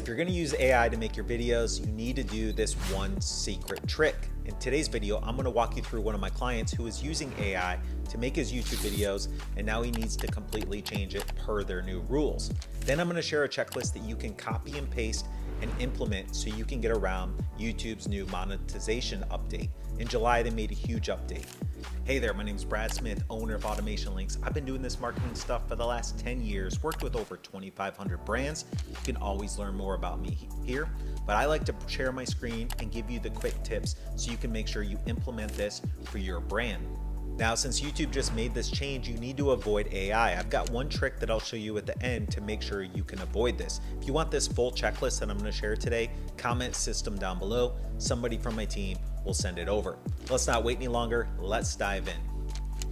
If you're going to use AI to make your videos, you need to do this one secret trick. In today's video, I'm going to walk you through one of my clients who is using AI to make his YouTube videos, and now he needs to completely change it per their new rules. Then I'm going to share a checklist that you can copy and paste and implement so you can get around YouTube's new monetization update. In July, they made a huge update. Hey there, my name is Brad Smith, owner of AutomationLinks. I've been doing this marketing stuff for the last 10 years, worked with over 2,500 brands. You can always learn more about me here, but I like to share my screen and give you the quick tips so you can make sure you implement this for your brand. Now, since YouTube just made this change, you need to avoid AI. I've got one trick that I'll show you at the end to make sure you can avoid this. If you want this full checklist that I'm going to share today, comment system down below. Somebody from my team will send it over. Let's not wait any longer. Let's dive in.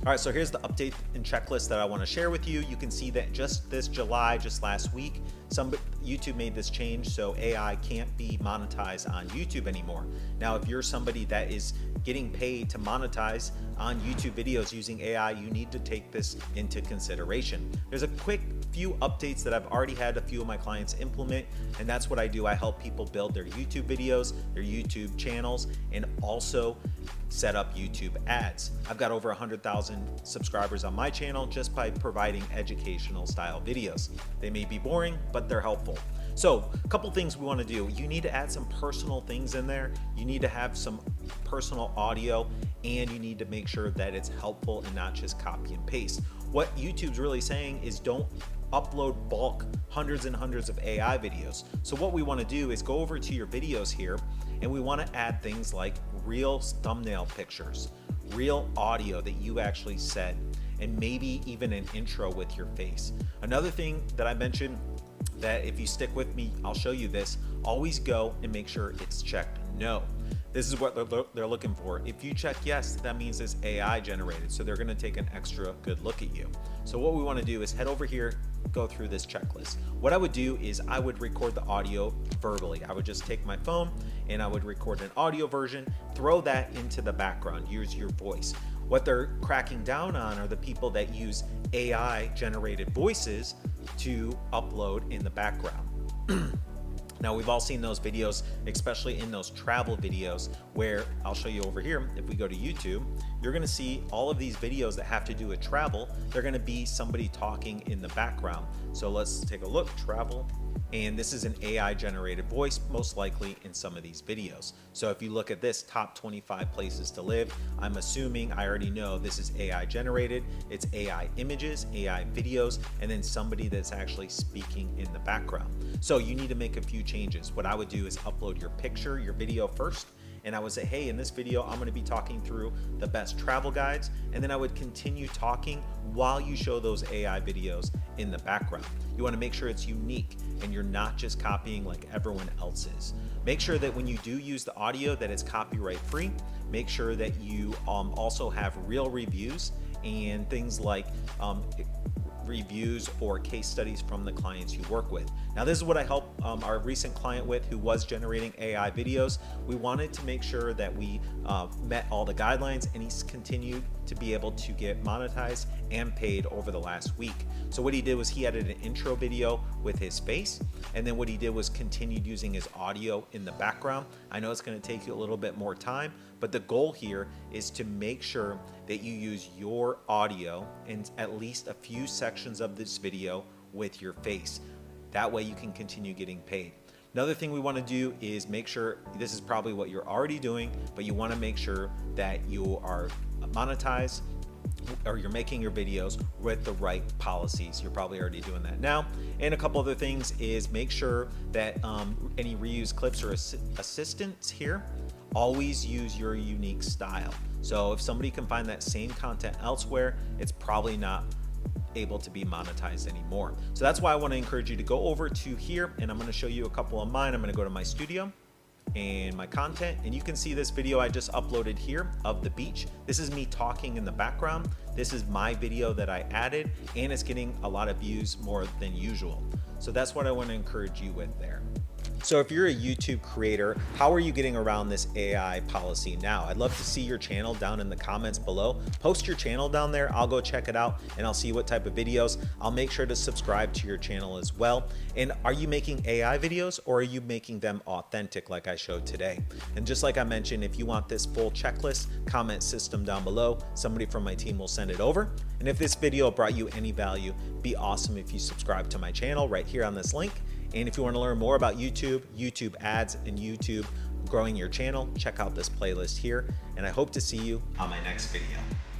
All right, so here's the update and checklist that I want to share with you. You can see that just this July, just last week, YouTube made this change so AI can't be monetized on YouTube anymore. Now, if you're somebody that is getting paid to monetize on YouTube videos using AI, you need to take this into consideration. There's a quick few updates that I've already had a few of my clients implement, and that's what I do. I help people build their YouTube videos, their YouTube channels, and also set up YouTube ads. I've got over 100,000 subscribers on my channel just by providing educational style videos. They may be boring, but they're helpful. So a couple things we want to do. You need to add some personal things in there. You need to have some personal audio, and you need to make sure that it's helpful and not just copy and paste. What YouTube's really saying is don't upload bulk hundreds and hundreds of AI videos. So what we want to do is go over to your videos here, and we want to add things like real thumbnail pictures, real audio that you actually said, and maybe even an intro with your face. Another thing that I mentioned that if you stick with me, I'll show you this. Always go and make sure it's checked no. This is what they're looking for. If you check yes, that means it's AI generated, so they're gonna take an extra good look at you. So what we wanna do is head over here, go through this checklist. What I would do is I would record the audio verbally. I would just take my phone and I would record an audio version, throw that into the background, use your voice. What they're cracking down on are the people that use AI generated voices to upload in the background. Now, we've all seen those videos, especially in those travel videos, where I'll show you over here. If we go to YouTube, you're gonna see all of these videos that have to do with travel. They're gonna be somebody talking in the background. So let's take a look, travel. And this is an AI generated voice, most likely in some of these videos. So if you look at this top 25 places to live, I'm assuming, I already know this is AI generated. It's AI images, AI videos, and then somebody that's actually speaking in the background. So you need to make a few changes. What I would do is upload your picture, your video first, and I would say, hey, in this video, I'm gonna be talking through the best travel guides, and then I would continue talking while you show those AI videos in the background. You wanna make sure it's unique and you're not just copying like everyone else is. Make sure that when you do use the audio that it's copyright free. Make sure that you also have real reviews and things like reviews or case studies from the clients you work with. Now, this is what I helped our recent client with who was generating AI videos. We wanted to make sure that we met all the guidelines, and he's continued to be able to get monetized and paid over the last week. So what he did was he added an intro video with his face, and then what he did was continued using his audio in the background. I know it's going to take you a little bit more time, but the goal here is to make sure that you use your audio in at least a few sections of this video with your face. That way you can continue getting paid. Another thing we want to do is make sure, this is probably what you're already doing, but you want to make sure that you are monetized or you're making your videos with the right policies. You're probably already doing that now. And a couple other things is make sure that any reused clips or assistants here, always use your unique style. So if somebody can find that same content elsewhere, it's probably not able to be monetized anymore. So that's why I want to encourage you to go over to here, and I'm going to show you a couple of mine. I'm going to go to my studio and my content, and you can see this video I just uploaded here of the beach. This is me talking in the background. This is my video that I added, and it's getting a lot of views more than usual. So that's what I want to encourage you with there. So if you're a YouTube creator, how are you getting around this AI policy now? I'd love to see your channel down in the comments below. Post your channel down there. I'll go check it out and I'll see what type of videos. I'll make sure to subscribe to your channel as well. And are you making AI videos or are you making them authentic like I showed today? And just like I mentioned, if you want this full checklist, comment system down below. Somebody from my team will send it over. And if this video brought you any value, be awesome if you subscribe to my channel right here on this link. And if you want to learn more about YouTube, YouTube ads, and YouTube growing your channel, check out this playlist here. And I hope to see you on my next video.